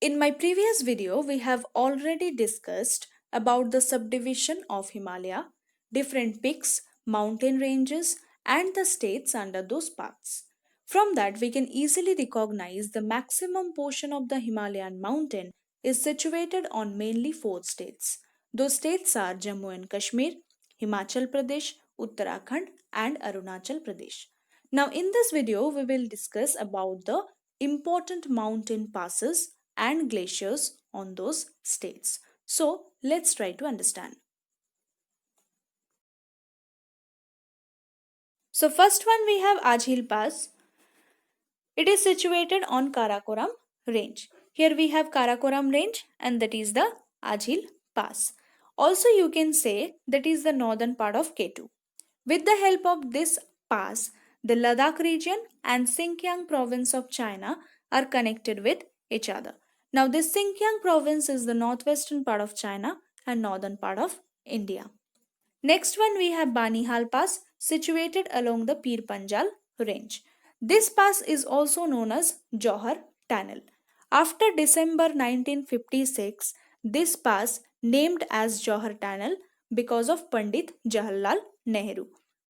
In my previous video, we have already discussed about the subdivision of Himalaya, different peaks, mountain ranges, and the states under those paths. From that, we can easily recognize the maximum portion of the Himalayan mountain is situated on mainly four states. Those states are Jammu and Kashmir, Himachal Pradesh, Uttarakhand, and Arunachal Pradesh. Now, in this video, we will discuss about the important mountain passes and glaciers on those states. So, let's try to understand. So, first one we have Ajhil Pass. It is situated on Karakoram range. Here we have Karakoram range and that is the Ajhil Pass. Also, you can say that is the northern part of K2. With the help of this pass, the Ladakh region and Xinjiang province of China are connected with each other. Now, this Xinjiang province is the northwestern part of China and northern part of India. Next one we have Banihal Pass situated along the Pir Panjal range. This pass is also known as Johar Tunnel. After December 1956, this pass named as Johar Tunnel because of Pandit Jawaharlal Nehru.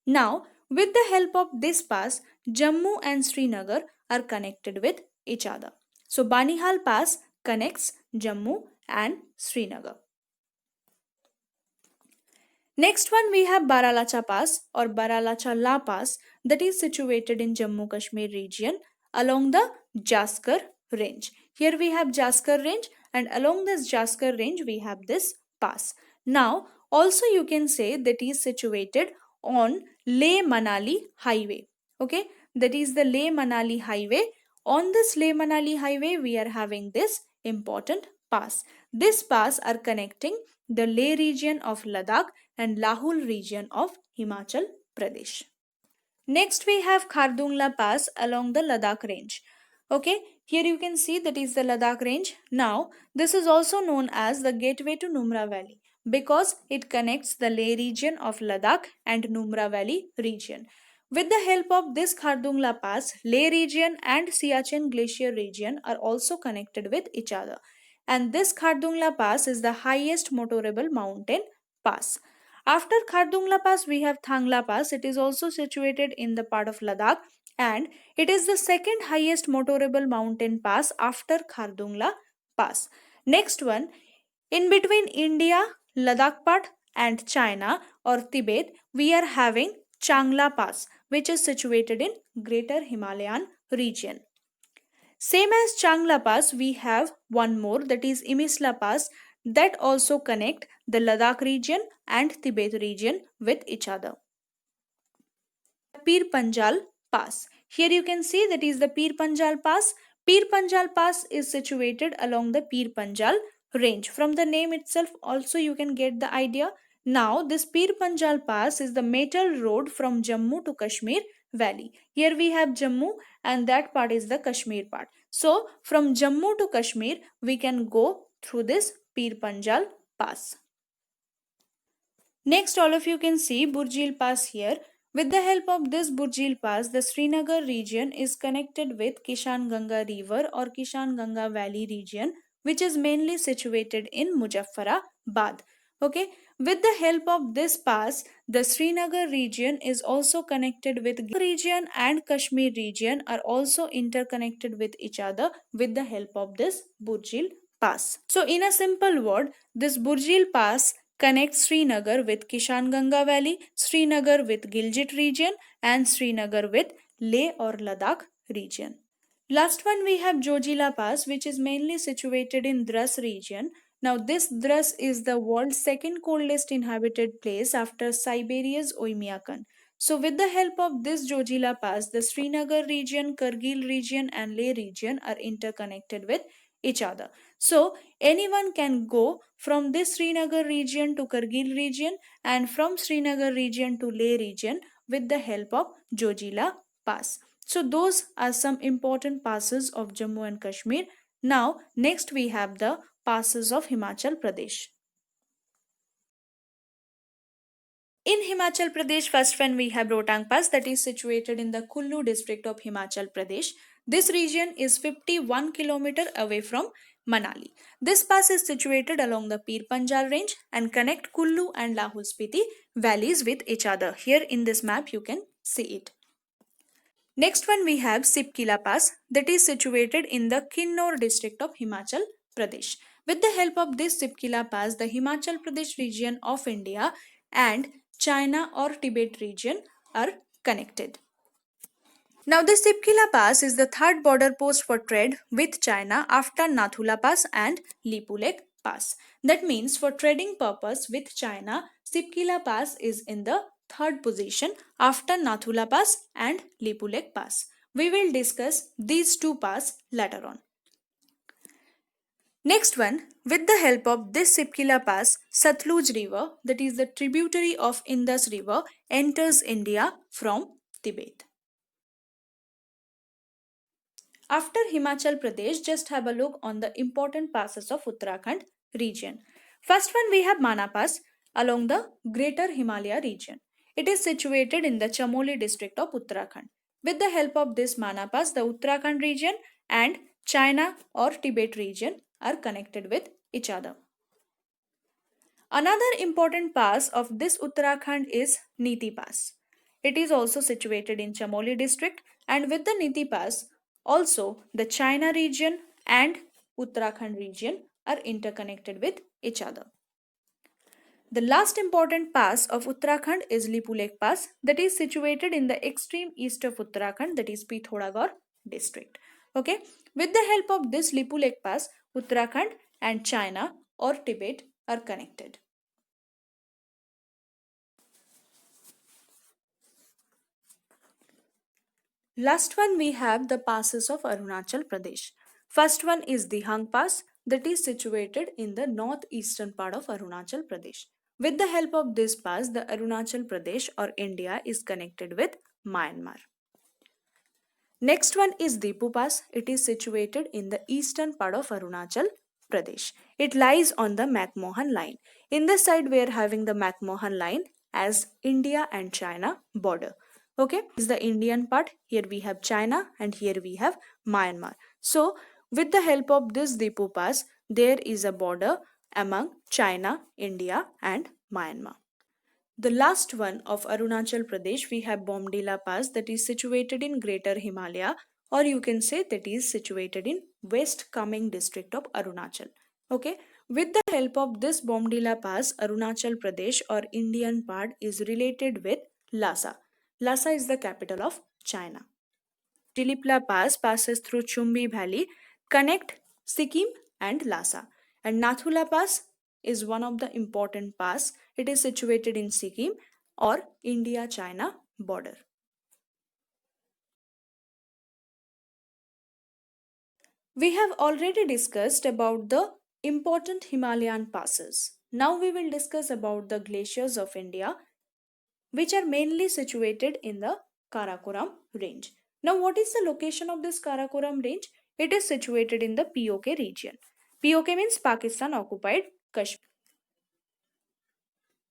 Now, with the help of this pass, Jammu and Srinagar are connected with each other. So, Banihal Pass connects Jammu and Srinagar. Next one we have Baralacha Pass or Baralacha La Pass that is situated in Jammu Kashmir region along the Jaskar range. Here we have Jaskar range and along this Jaskar range we have this pass. Now also you can say that is situated on Leh Manali highway. Okay, that is the Leh Manali highway. On this Leh Manali highway we are having this important pass. This pass are connecting the Leh region of Ladakh and Lahul region of Himachal Pradesh. Next we have Khardungla Pass along the Ladakh range. Okay, here you can see that is the Ladakh range. Now this is also known as the gateway to Numra Valley because it connects the Leh region of Ladakh and Numra Valley region. With the help of this Khardungla Pass, Leh region and Siachen Glacier region are also connected with each other. And this Khardungla Pass is the highest motorable mountain pass. After Khardungla Pass, we have Thangla Pass. It is also situated in the part of Ladakh and it is the second highest motorable mountain pass after Khardungla Pass. Next one, in between India, Ladakh part and China or Tibet, we are having Changla Pass, which is situated in Greater Himalayan region. Same as Changla Pass, we have one more that is Imisla Pass that also connect the Ladakh region and Tibet region with each other. Pir Panjal Pass. Here you can see that is the Pir Panjal Pass. Pir Panjal Pass is situated along the Pir Panjal range. From the name itself also you can get the idea. Now this Pir Panjal Pass is the metal road from Jammu to Kashmir Valley. Here we have Jammu and that part is the Kashmir part. So from Jammu to Kashmir we can go through this Pir Panjal Pass. Next all of you can see Burjil Pass here. With the help of this Burjil Pass, the Srinagar region is connected with Kishan Ganga River or Kishan Ganga Valley region, which is mainly situated in Muzaffarabad. Okay, with the help of this pass, the Srinagar region is also connected with region and Kashmir region are also interconnected with each other with the help of this Burjil Pass. So, in a simple word, this Burjil Pass connects Srinagar with Kishan Ganga Valley, Srinagar with Gilgit region, and Srinagar with Leh or Ladakh region. Last one we have Jojila Pass, which is mainly situated in Dras region. Now, this Dras is the world's second coldest inhabited place after Siberia's Oymyakon. So, with the help of this Jojila Pass, the Srinagar region, Kargil region, and Leh region are interconnected with each other. So, anyone can go from this Srinagar region to Kargil region and from Srinagar region to Leh region with the help of Jojila Pass. So, those are some important passes of Jammu and Kashmir. Now, next we have the passes of Himachal Pradesh. In Himachal Pradesh, first one we have Rohtang Pass that is situated in the Kullu district of Himachal Pradesh. This region is 51 km away from Manali. This pass is situated along the Pir Panjal range and connect Kullu and Lahul Spiti valleys with each other. Here in this map you can see it. Next one we have Sipkila Pass that is situated in the Kinnor district of Himachal Pradesh. With the help of this Sipkila Pass, the Himachal Pradesh region of India and China or Tibet region are connected. Now the Sipkila Pass is the third border post for trade with China after Nathula Pass and Lipulek Pass. That means for trading purpose with China, Sipkila Pass is in the third position after Nathula Pass and Lipulek Pass. We will discuss these two passes later on. Next one, with the help of this Sipkila Pass, Satluj River, that is the tributary of Indus River, enters India from Tibet. After Himachal Pradesh, just have a look on the important passes of Uttarakhand region. First one we have Mana Pass along the Greater Himalaya region. It is situated in the Chamoli district of Uttarakhand. With the help of this Mana Pass, the Uttarakhand region and China or Tibet region are connected with each other. Another important pass of this Uttarakhand is Niti Pass. It is also situated in Chamoli district, and with the Niti Pass, also the China region and Uttarakhand region are interconnected with each other. The last important pass of Uttarakhand is Lipulek Pass that is situated in the extreme east of Uttarakhand, that is Pithoragarh district. Okay, with the help of this Lipulek Pass, Uttarakhand and China or Tibet are connected. Last one we have the passes of Arunachal Pradesh. First one is the Dihang Pass that is situated in the northeastern part of Arunachal Pradesh. With the help of this pass, the Arunachal Pradesh or India is connected with Myanmar. Next one is Dipu Pass. It is situated in the eastern part of Arunachal Pradesh. It lies on the McMahon line. In this side we are having the McMahon line as India and China border. Okay, this is the Indian part. Here we have China and here we have Myanmar. So with the help of this Dipu Pass, there is a border among China, India and Myanmar. The last one of Arunachal Pradesh, we have Bomdila Pass that is situated in Greater Himalaya, or you can say that is situated in West Kameng district of Arunachal. Okay, with the help of this Bomdila Pass, Arunachal Pradesh or Indian part is related with Lhasa. Lhasa is the capital of China. Tilipla Pass passes through Chumbi Valley, connect Sikkim and Lhasa. And Nathula Pass is one of the important pass. It is situated in Sikkim or India-China border. We have already discussed about the important Himalayan passes. Now we will discuss about the glaciers of India, which are mainly situated in the Karakoram range. Now what is the location of this Karakoram range? It is situated in the POK region. POK means Pakistan occupied Kashmir.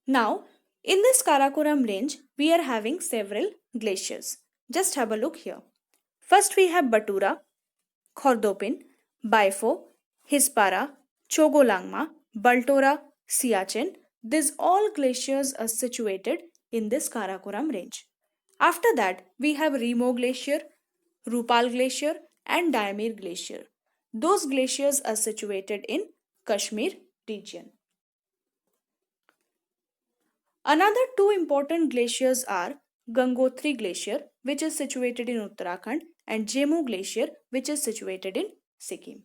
Now in this Karakoram range we are having several glaciers. Just have a look here. First we have Batura, Khordopin, Baifo, Hispara, Chogolangma, Baltora, Siachen. These all glaciers are situated in this Karakoram range. After that, we have Remo Glacier, Rupal Glacier and Daimir Glacier. Those glaciers are situated in Kashmir region. Another two important glaciers are Gangotri Glacier, which is situated in Uttarakhand, and Jemu Glacier, which is situated in Sikkim.